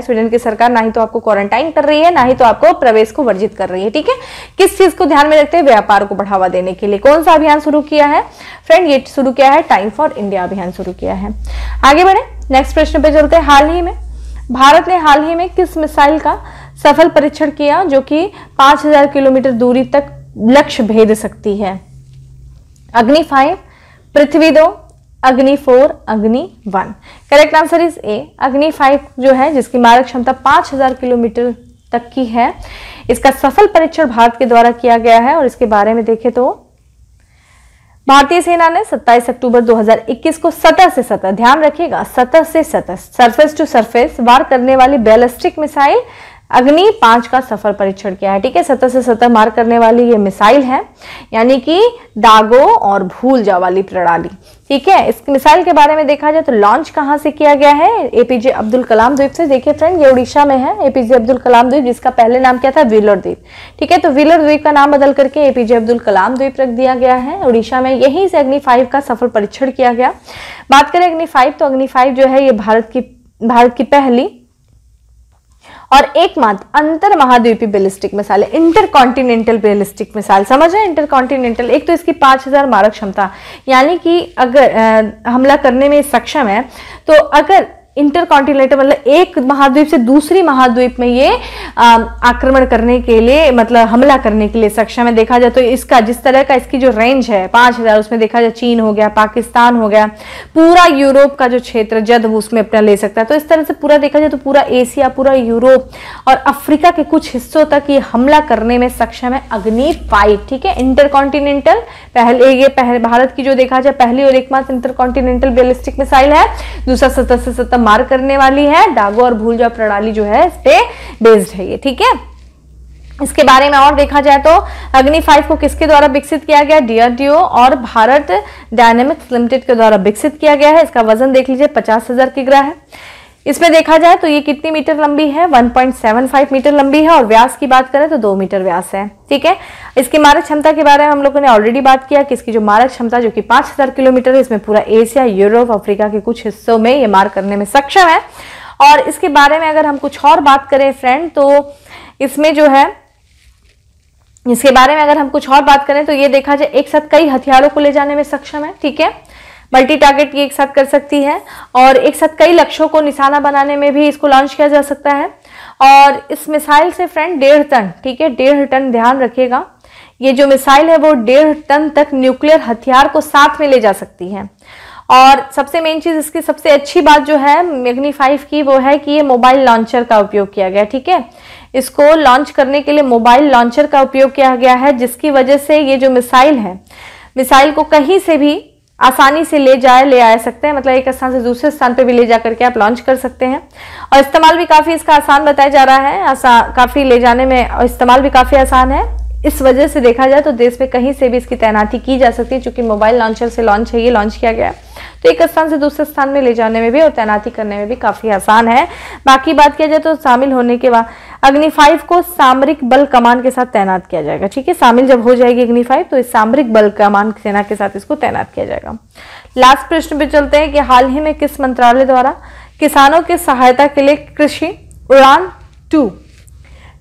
स्वीडन की सरकार ना ही तो आपको क्वारंटाइन कर रही है, ना ही तो आपको प्रवेश को वर्जित कर रही है, ठीक है। किस चीज को ध्यान में रखते हैं? व्यापार को बढ़ावा देने के लिए कौन सा अभियान शुरू किया है फ्रेंड? ये शुरू किया है टाइम फॉर इंडिया अभियान शुरू किया है। आगे बढ़े, नेक्स्ट प्रश्न पे चलते हैं। भारत ने हाल ही में किस मिसाइल का सफल परीक्षण किया जो कि 5000 किलोमीटर दूरी तक लक्ष्य भेद सकती है? अग्नि 5, पृथ्वी 2, अग्नि 4, अग्नि 1। करेक्ट आंसर इज ए, अग्नि 5 जो है जिसकी मारक क्षमता 5000 किलोमीटर तक की है, इसका सफल परीक्षण भारत के द्वारा किया गया है। और इसके बारे में देखें तो भारतीय सेना ने 27 अक्टूबर 2021 को सतह से सतह, ध्यान रखिएगा, सतह से सतह, सरफेस टू सरफेस वार करने वाली बैलिस्टिक मिसाइल अग्नि 5 का सफल परीक्षण किया है, ठीक है। सतह से सतह मार करने वाली ये मिसाइल है, यानी कि दागो और भूल जा वाली प्रणाली, ठीक है। इस मिसाइल के बारे में देखा जाए तो लॉन्च कहां से किया गया है? एपीजे अब्दुल कलाम द्वीप से। देखिए फ्रेंड, ये उड़ीसा में है एपीजे अब्दुल कलाम द्वीप, जिसका पहले नाम क्या था? व्हीलर द्वीप, ठीक है। तो व्हीलर द्वीप का नाम बदल करके एपीजे अब्दुल कलाम द्वीप रख दिया गया है उड़ीसा में। यहीं से अग्नि 5 का सफल परीक्षण किया गया। बात करें अग्नि 5, तो अग्नि 5 जो है ये भारत की पहली और एकमात्र अंतर महाद्वीपीय बैलिस्टिक मिसाइल है, इंटरकॉन्टिनेंटल बैलिस्टिक मिसाइल। समझ रहे हैं? इंटरकॉन्टिनेंटल, एक तो इसकी 5000 मारक क्षमता, यानी कि अगर हमला करने में सक्षम है, तो अगर इंटरकॉन्टिनेंटल मतलब एक महाद्वीप से दूसरी महाद्वीप में ये आक्रमण करने के लिए, मतलब हमला करने के लिए सक्षम है। देखा जाए तो इसका जिस तरह का इसकी जो रेंज है 5000, उसमें देखा जाए चीन हो गया, पाकिस्तान हो गया, पूरा यूरोप का जो क्षेत्र जद उसमें अपना ले सकता है। तो इस तरह से पूरा देखा जाए तो पूरा एशिया, पूरा यूरोप और अफ्रीका के कुछ हिस्सों तक ये हमला करने में सक्षम है अग्नि 5, ठीक है। इंटरकॉन्टिनेंटल भारत की जो देखा जाए पहली और एकमात्र इंटरकॉन्टिनेंटल बैलिस्टिक मिसाइल है। दूसरा सतह से सतह मार करने वाली है, दागो और भूल जा प्रणाली जो है इस पे बेस्ड है ये, ठीक है। इसके बारे में और देखा जाए तो अग्नि 5 को किसके द्वारा विकसित किया गया? डीआरडीओ और भारत डायनेमिक्स लिमिटेड के द्वारा विकसित किया गया है। इसका वजन देख लीजिए 50,000 किग्रा है। इसमें देखा जाए तो ये कितनी मीटर लंबी है? 1.75 मीटर लंबी है। और व्यास की बात करें तो 2 मीटर व्यास है, ठीक है। इसकी मारक क्षमता के बारे में हम लोगों ने ऑलरेडी बात किया कि इसकी जो मारक क्षमता जो कि 5000 किलोमीटर है, इसमें पूरा एशिया, यूरोप, अफ्रीका के कुछ हिस्सों में ये मार करने में सक्षम है। और इसके बारे में अगर हम कुछ और बात करें फ्रेंड, तो इसमें जो है इसके बारे में अगर हम कुछ और बात करें तो ये देखा जाए एक साथ कई हथियारों को ले जाने में सक्षम है, ठीक है। मल्टी टारगेट ये एक साथ कर सकती है और एक साथ कई लक्ष्यों को निशाना बनाने में भी इसको लॉन्च किया जा सकता है। और इस मिसाइल से फ्रेंड 1.5 टन, ठीक है, 1.5 टन, ध्यान रखिएगा, ये जो मिसाइल है वो 1.5 टन तक न्यूक्लियर हथियार को साथ में ले जा सकती है। और सबसे मेन चीज, इसकी सबसे अच्छी बात जो है अग्नि 5 की वो है कि ये मोबाइल लॉन्चर का उपयोग किया गया, ठीक है। इसको लॉन्च करने के लिए मोबाइल लॉन्चर का उपयोग किया गया है, जिसकी वजह से ये जो मिसाइल है, मिसाइल को कहीं से भी आसानी से ले आ सकते हैं, मतलब एक स्थान से दूसरे स्थान पे भी ले जा करके आप लॉन्च कर सकते हैं। और इस्तेमाल भी काफी इसका आसान बताया जा रहा है, काफी ले जाने में इस्तेमाल भी काफी आसान है। इस वजह से देखा जाए तो देश में कहीं से भी इसकी तैनाती की जा सकती है, चूंकि मोबाइल लॉन्चर से ये लॉन्च किया गया है, तो एक स्थान से दूसरे स्थान में ले जाने में भी और तैनाती करने में भी काफी आसान है। बाकी बात किया जाए तो शामिल होने के बाद अग्नि 5 को सामरिक बल कमान के साथ तैनात किया जाएगा। ठीक है, शामिल जब हो जाएगी अग्नि 5 तो इस सामरिक बल कमान सेना के साथ इसको तैनात किया जाएगा। लास्ट प्रश्न पे चलते हैं कि हाल ही में किस मंत्रालय द्वारा किसानों की सहायता के लिए कृषि उड़ान 2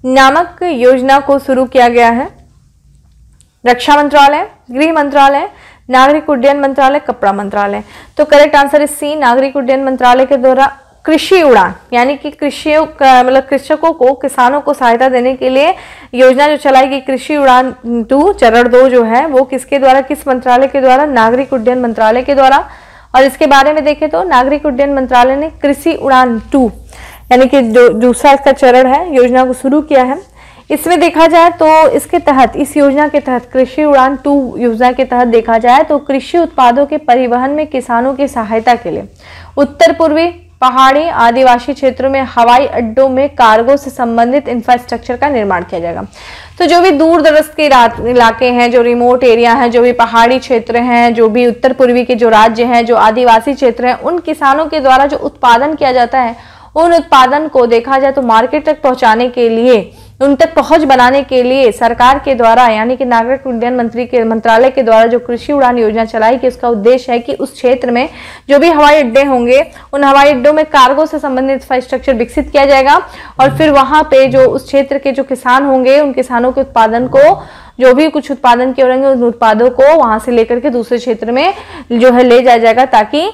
नामक योजना को शुरू किया गया है? रक्षा मंत्रालय, गृह मंत्रालय, नागरिक उड्डयन मंत्रालय, कपड़ा मंत्रालय। तो करेक्ट आंसर इज सी, नागरिक उड्डयन मंत्रालय के द्वारा कृषि उड़ान, यानी कि कृषकों को, किसानों को सहायता देने के लिए योजना जो चलाई गई कृषि उड़ान 2 चरण 2 जो है वो किसके द्वारा, किस मंत्रालय के द्वारा? नागरिक उड्डयन मंत्रालय के द्वारा। और इसके बारे में देखें तो नागरिक उड्डयन मंत्रालय ने कृषि उड़ान 2 यानी कि जो दूसरा इसका चरण है योजना को शुरू किया है। इसमें देखा जाए तो इसके तहत, इस योजना के तहत, कृषि उड़ान 2 योजना के तहत देखा जाए तो कृषि उत्पादों के परिवहन में किसानों की सहायता के लिए उत्तर पूर्वी, पहाड़ी, आदिवासी क्षेत्रों में हवाई अड्डों में कार्गो से संबंधित इंफ्रास्ट्रक्चर का निर्माण किया जाएगा। तो जो भी दूर दराज के इलाके हैं, जो रिमोट एरिया हैं, जो भी पहाड़ी क्षेत्र हैं, जो भी उत्तर पूर्वी के जो राज्य हैं, जो आदिवासी क्षेत्र हैं, उन किसानों के द्वारा जो उत्पादन किया जाता है, उन उत्पादन को देखा जाए तो मार्केट तक पहुंचाने के लिए, उन तक पहुंच बनाने के लिए सरकार के द्वारा यानी कि नागरिक उड्डयन मंत्रालय के द्वारा जो कृषि उड़ान योजना चलाई कि उसका उद्देश्य है कि उस क्षेत्र में जो भी हवाई अड्डे होंगे उन हवाई अड्डों में कार्गो से संबंधित इंफ्रास्ट्रक्चर विकसित किया जाएगा और फिर वहां पे जो उस क्षेत्र के जो किसान होंगे उन किसानों के उत्पादन को, जो भी कुछ उत्पादन किए होंगे उन उत्पादों को वहां से लेकर के दूसरे क्षेत्र में जो है ले जाया जाएगा, ताकि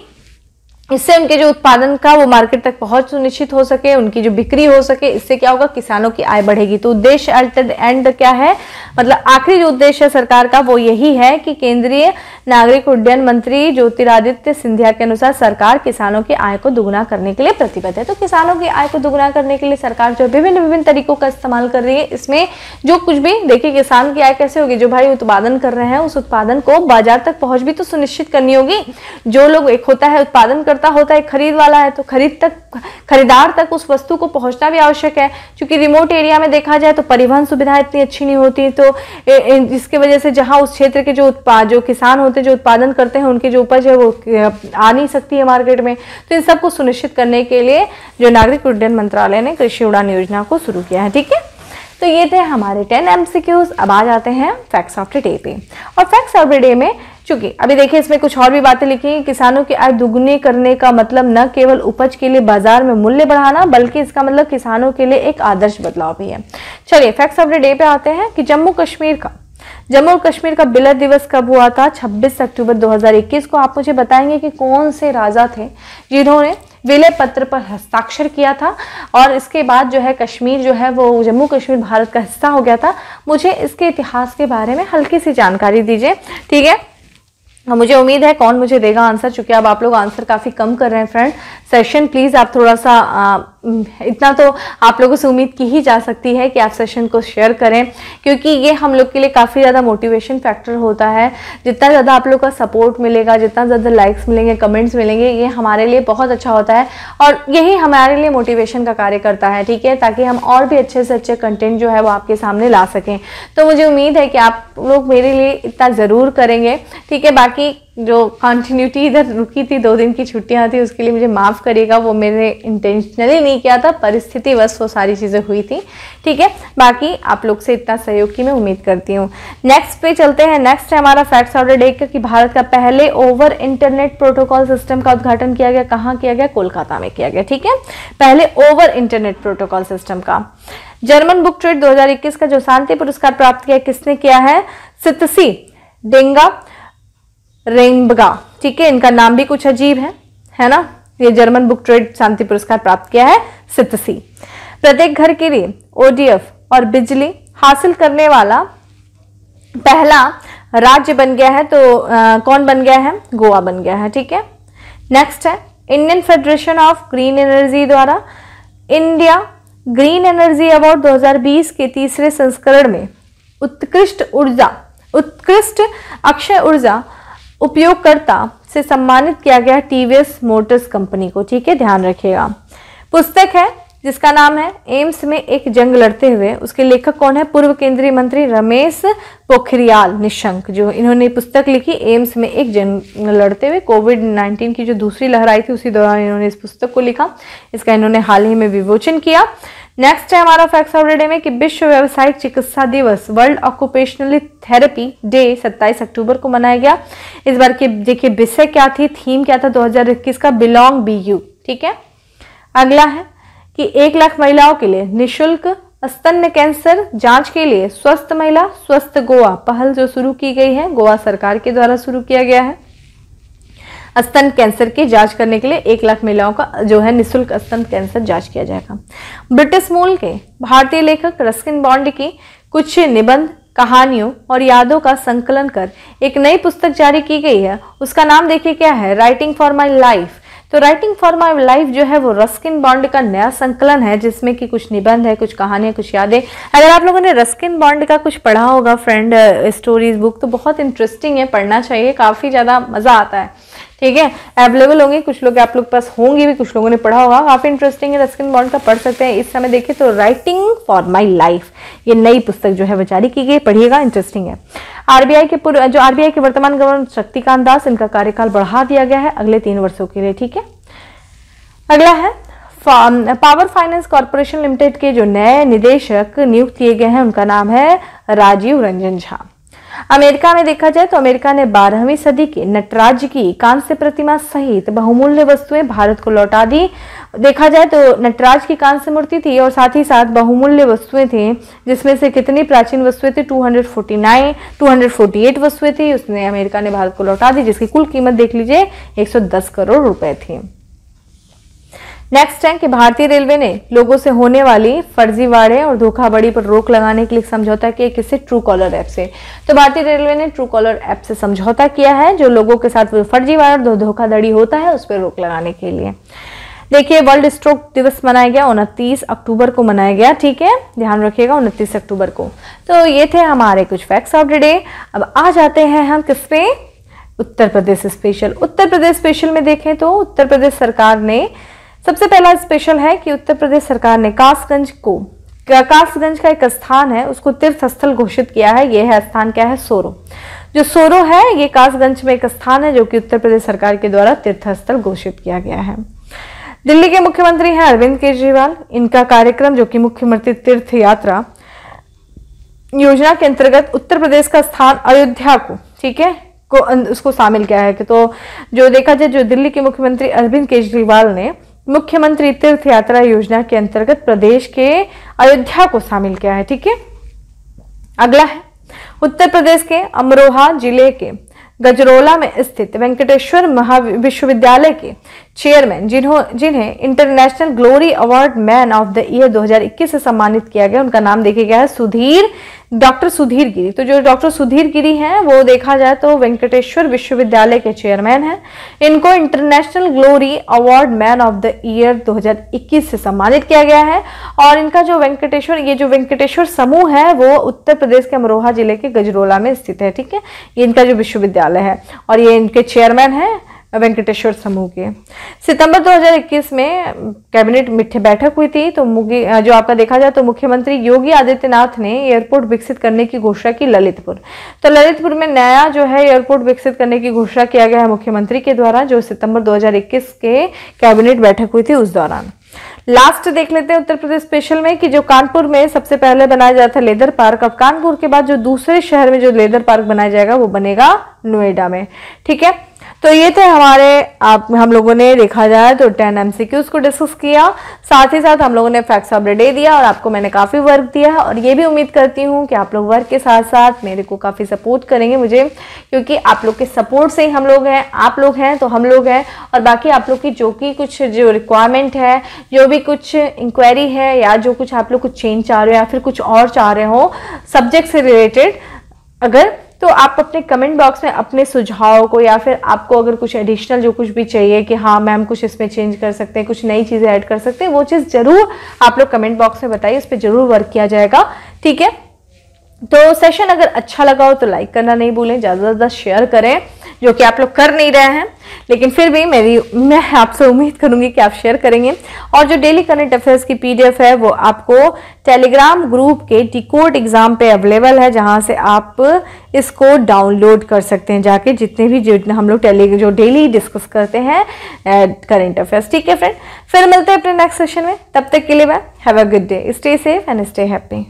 इससे उनके जो उत्पादन का वो मार्केट तक पहुंच सुनिश्चित हो सके, उनकी जो बिक्री हो सके। इससे क्या होगा, किसानों की आय बढ़ेगी। तो उद्देश्य एट द एंड क्या है, मतलब आखिरी जो उद्देश्य है सरकार का वो यही है कि केंद्रीय नागरिक उड्डयन मंत्री ज्योतिरादित्य सिंधिया के अनुसार सरकार किसानों की आय को दुगुना करने के लिए प्रतिबद्ध है। तो किसानों की आय को दुगुना करने के लिए सरकार जो विभिन्न तरीकों का इस्तेमाल कर रही है। इसमें जो कुछ भी देखिए, किसान की आय कैसे होगी, जो भाई उत्पादन कर रहे हैं उस उत्पादन को बाजार तक पहुंच भी तो सुनिश्चित करनी होगी। जो लोग, एक होता है उत्पादन करता होता है, खरीद वाला है, तो खरीदार तक उस वस्तु को पहुंचना भी आवश्यक है। क्योंकि रिमोट एरिया में देखा जाए तो परिवहन सुविधाएं इतनी अच्छी नहीं होती, तो जिसकी वजह से जहां उस क्षेत्र के जो किसान होते हैं, जो उत्पादन करते हैं, उनकी जो उपज है वो आ नहीं सकती है मार्केट में। तो इन सबको सुनिश्चित करने के लिए जो नागरिक उड्डयन मंत्रालय ने कृषि उड़ान योजना को शुरू किया है। ठीक है, तो ये थे हमारे 10 MCQs। अब आ जाते हैं फैक्ट्स ऑफ द डे पे। और फैक्ट्स ऑफ द डे में चूंकि अभी देखिए इसमें कुछ और भी बातें लिखी हैं। किसानों की आय दुगनी करने का मतलब न केवल उपज के लिए बाजार में मूल्य बढ़ाना, बल्कि इसका मतलब किसानों के लिए एक आदर्श बदलाव भी है। चलिए फैक्ट्स ऑफ द डे पे आते हैं कि जम्मू कश्मीर का विलय दिवस कब हुआ था? 26 अक्टूबर 2021 को। आप मुझे बताएंगे कि कौन से राजा थे जिन्होंने विलय पत्र पर हस्ताक्षर किया था और इसके बाद जो है कश्मीर जो है वो जम्मू कश्मीर भारत का हिस्सा हो गया था। मुझे इसके इतिहास के बारे में हल्की सी जानकारी दीजिए। ठीक है, मुझे उम्मीद है कौन मुझे देगा आंसर, चूंकि अब आप लोग आंसर काफी कम कर रहे हैं फ्रेंड। सेशन प्लीज आप थोड़ा सा इतना तो आप लोगों से उम्मीद की ही जा सकती है कि आप सेशन को शेयर करें, क्योंकि ये हम लोग के लिए काफ़ी ज़्यादा मोटिवेशन फैक्टर होता है। जितना ज़्यादा आप लोग का सपोर्ट मिलेगा, जितना ज़्यादा लाइक्स मिलेंगे, कमेंट्स मिलेंगे, ये हमारे लिए बहुत अच्छा होता है और यही हमारे लिए मोटिवेशन का कार्य करता है। ठीक है, ताकि हम और भी अच्छे से अच्छे कंटेंट जो है वो आपके सामने ला सकें। तो मुझे उम्मीद है कि आप लोग मेरे लिए इतना ज़रूर करेंगे। ठीक है, बाकी जो कंटिन्यूटी इधर रुकी थी, 2 दिन की छुट्टियां थी, उसके लिए मुझे माफ़ करिएगा, वो मैंने इंटेंशनली नहीं किया था, परिस्थिति बस वो सारी चीज़ें हुई थी। ठीक है, बाकी आप लोग से इतना सहयोग की मैं उम्मीद करती हूँ। नेक्स्ट पे चलते हैं। नेक्स्ट है हमारा फैक्ट्स ऑफ द डे कि भारत का पहले ओवर इंटरनेट प्रोटोकॉल सिस्टम का उद्घाटन किया गया। कहाँ किया गया? कोलकाता में किया गया। ठीक है, पहले ओवर इंटरनेट प्रोटोकॉल सिस्टम का। जर्मन बुक ट्रेड 2021 का जो शांति पुरस्कार प्राप्त किया, किसने किया है? सितसी डेंगा रेंबगा। ठीक है, इनका नाम भी कुछ अजीब है ना। ये जर्मन बुक ट्रेड शांति पुरस्कार प्राप्त किया है सितसी। प्रत्येक घर के लिए ODF और बिजली हासिल करने वाला पहला राज्य बन गया है। तो कौन बन गया है? गोवा बन गया है। ठीक है, नेक्स्ट है Indian federation of green energy द्वारा इंडिया ग्रीन एनर्जी अवार्ड 2020 के तीसरे संस्करण में उत्कृष्ट अक्षय ऊर्जा उपयोगकर्ता से सम्मानित किया गया TVS मोटर्स कंपनी को। ठीक है, ध्यान रखिएगा। पुस्तक है जिसका नाम है एम्स में एक जंग लड़ते हुए। उसके लेखक कौन है? पूर्व केंद्रीय मंत्री रमेश पोखरियाल निशंक, जो इन्होंने पुस्तक लिखी एम्स में एक जंग लड़ते हुए। कोविड-19 की जो दूसरी लहर आई थी उसी दौरान इन्होंने इस पुस्तक को लिखा। इसका इन्होंने हाल ही में विमोचन किया। नेक्स्ट है हमारा फैक्ट्स ऑफ द डे में कि विश्व व्यावसायिक चिकित्सा दिवस वर्ल्ड ऑक्यूपेशनल थेरेपी डे 27 अक्टूबर को मनाया गया। इस बार के देखिए विषय क्या थी, थीम क्या था 2021 का, बिलोंग बी यू। ठीक है, अगला है कि 1 लाख महिलाओं के लिए निशुल्क स्तन कैंसर जांच के लिए स्वस्थ महिला स्वस्थ गोवा पहल जो शुरू की गई है, गोवा सरकार के द्वारा शुरू किया गया है। स्तन कैंसर की जांच करने के लिए 1 लाख महिलाओं का जो है निशुल्क स्तन कैंसर जांच किया जाएगा। ब्रिटिश मूल के भारतीय लेखक रस्किन बॉन्ड की कुछ निबंध, कहानियों और यादों का संकलन कर एक नई पुस्तक जारी की गई है। उसका नाम देखिए क्या है, राइटिंग फॉर माई लाइफ। तो राइटिंग फॉर माई लाइफ जो है वो रस्किन बॉन्ड का नया संकलन है, जिसमें कि कुछ निबंध है, कुछ कहानियां, कुछ यादें। अगर आप लोगों ने रस्किन बॉन्ड का कुछ पढ़ा होगा फ्रेंड स्टोरीज बुक, तो बहुत इंटरेस्टिंग है, पढ़ना चाहिए, काफी ज्यादा मजा आता है। ठीक है, अवेलेबल होंगे, कुछ लोग आप लोग पास होंगे भी, कुछ लोगों ने पढ़ा होगा, काफी इंटरेस्टिंग है, रस्किन बॉन्ड का पढ़ सकते हैं। इस समय देखिए तो राइटिंग फॉर माई लाइफ ये नई पुस्तक जो है वो जारी की गई, पढ़िएगा, इंटरेस्टिंग है। आरबीआई के वर्तमान गवर्नर शक्तिकांत दास, इनका कार्यकाल बढ़ा दिया गया है अगले 3 वर्षों के लिए। ठीक है, अगला है पावर फाइनेंस कॉर्पोरेशन लिमिटेड के जो नए निदेशक नियुक्त किए गए हैं उनका नाम है राजीव रंजन झा। अमेरिका में देखा जाए तो अमेरिका ने 12वीं सदी के नटराज की कांस्य प्रतिमा सहित बहुमूल्य वस्तुएं भारत को लौटा दी। देखा जाए तो नटराज की कांस्य मूर्ति थी और साथ ही साथ बहुमूल्य वस्तुएं थी, जिसमें से कितनी प्राचीन वस्तुएं थी, 248 वस्तुएं थी, उसने अमेरिका ने भारत को लौटा दी, जिसकी कुल कीमत देख लीजिए 110 करोड़ रुपए थी। नेक्स्ट है कि भारतीय रेलवे ने लोगों से होने वाली फर्जीवाड़े और धोखाधड़ी पर रोक लगाने के लिए समझौता किया, किससे? ट्रू कॉलर ऐप से। तो भारतीय रेलवे ने ट्रू कॉलर ऐप से समझौता किया है, जो लोगों के साथ फर्जीवाड़ा और धोखाधड़ी होता है उस पर रोक लगाने के लिए। देखिए वर्ल्ड स्ट्रोक दिवस मनाया गया 29 अक्टूबर को मनाया गया। ठीक है, ध्यान रखिएगा 29 अक्टूबर को। तो ये थे हमारे कुछ फैक्ट्स ऑफ द डे। अब आ जाते हैं हम किस पे? उत्तर प्रदेश स्पेशल। उत्तर प्रदेश स्पेशल में देखें तो उत्तर प्रदेश सरकार ने सबसे पहला स्पेशल है कि उत्तर प्रदेश सरकार ने कासगंज का एक स्थान है उसको तीर्थ स्थल घोषित किया है। यह है स्थान क्या है? सोरो। जो सोरो है ये कासगंज में एक स्थान है जो कि उत्तर प्रदेश सरकार के द्वारा तीर्थ स्थल घोषित किया गया है। दिल्ली के मुख्यमंत्री हैं अरविंद केजरीवाल। इनका कार्यक्रम जो कि मुख्यमंत्री तीर्थ यात्रा योजना के अंतर्गत उत्तर प्रदेश का स्थान अयोध्या को, ठीक है, उसको शामिल किया है। तो जो देखा जाए जो दिल्ली के मुख्यमंत्री अरविंद केजरीवाल ने मुख्यमंत्री तीर्थ यात्रा योजना के अंतर्गत प्रदेश के अयोध्या को शामिल किया है। ठीक है, अगला है उत्तर प्रदेश के अमरोहा जिले के गजरोला में स्थित वेंकटेश्वर विश्वविद्यालय के चेयरमैन जिन्हें international glory award man of the year 2021 से सम्मानित किया गया, उनका नाम देखा गया है डॉक्टर सुधीर गिरी। तो जो डॉक्टर सुधीर गिरी हैं वो देखा जाए तो वेंकटेश्वर विश्वविद्यालय के चेयरमैन हैं। इनको international glory award man of the year 2021 से सम्मानित किया गया है। और इनका जो वेंकटेश्वर समूह है वो उत्तर प्रदेश के अमरोहा जिले के गजरोला में स्थित है। ठीक है, ये इनका जो विश्वविद्यालय है और ये इनके चेयरमैन है वेंकटेश्वर समूह के। सितंबर 2021 में कैबिनेट बैठक हुई थी। तो जो आपका देखा जाए तो मुख्यमंत्री योगी आदित्यनाथ ने एयरपोर्ट विकसित करने की घोषणा की ललितपुर। तो ललितपुर में नया जो है एयरपोर्ट विकसित करने की घोषणा किया गया है मुख्यमंत्री के द्वारा, जो सितंबर 2021 के कैबिनेट बैठक हुई थी उस दौरान। लास्ट देख लेते हैं उत्तर प्रदेश स्पेशल में कि जो कानपुर में सबसे पहले बनाया जाता है लेदर पार्क। अब कानपुर के बाद जो दूसरे शहर में जो लेदर पार्क बनाया जाएगा वो बनेगा नोएडा में। ठीक है, तो ये थे हम लोगों ने देखा जाए तो 10 MCQs को डिस्कस किया, साथ ही साथ हम लोगों ने फैक्ट्स ऑफ द डे दिया और आपको मैंने काफी वर्क दिया है। और ये भी उम्मीद करती हूँ कि आप लोग वर्क के साथ साथ मेरे को काफी सपोर्ट करेंगे मुझे, क्योंकि आप लोग के सपोर्ट से ही हम लोग हैं, आप लोग हैं तो हम लोग हैं। और बाकी आप लोग की जो रिक्वायरमेंट है, जो भी कुछ इंक्वायरी है या जो कुछ आप लोग कुछ चेंज चाह रहे हो या फिर कुछ और चाह रहे हो सब्जेक्ट से रिलेटेड, अगर तो आप अपने कमेंट बॉक्स में अपने सुझाव को या फिर आपको अगर कुछ एडिशनल जो कुछ भी चाहिए कि हाँ मैम कुछ इसमें चेंज कर सकते हैं, कुछ नई चीजें ऐड कर सकते हैं, वो चीज़ जरूर आप लोग कमेंट बॉक्स में बताइए, उस पर जरूर वर्क किया जाएगा। ठीक है, तो सेशन अगर अच्छा लगा हो तो लाइक करना नहीं भूलें, ज़्यादा से ज़्यादा शेयर करें, जो कि आप लोग कर नहीं रहे हैं। लेकिन फिर भी मैं आपसे उम्मीद करूंगी कि आप शेयर करेंगे। और जो डेली करंट अफेयर्स की पीडीएफ है वो आपको टेलीग्राम ग्रुप के डिकोड एग्जाम पे अवेलेबल है, जहां से आप इसको डाउनलोड कर सकते हैं जाके, जितने भी जो हम लोग जो डेली डिस्कस करते हैं करंट अफेयर्स। ठीक है फ्रेंड, फिर मिलते हैं अपने नेक्स्ट सेशन में, तब तक के लिए bye, have a good day, stay safe and stay happy.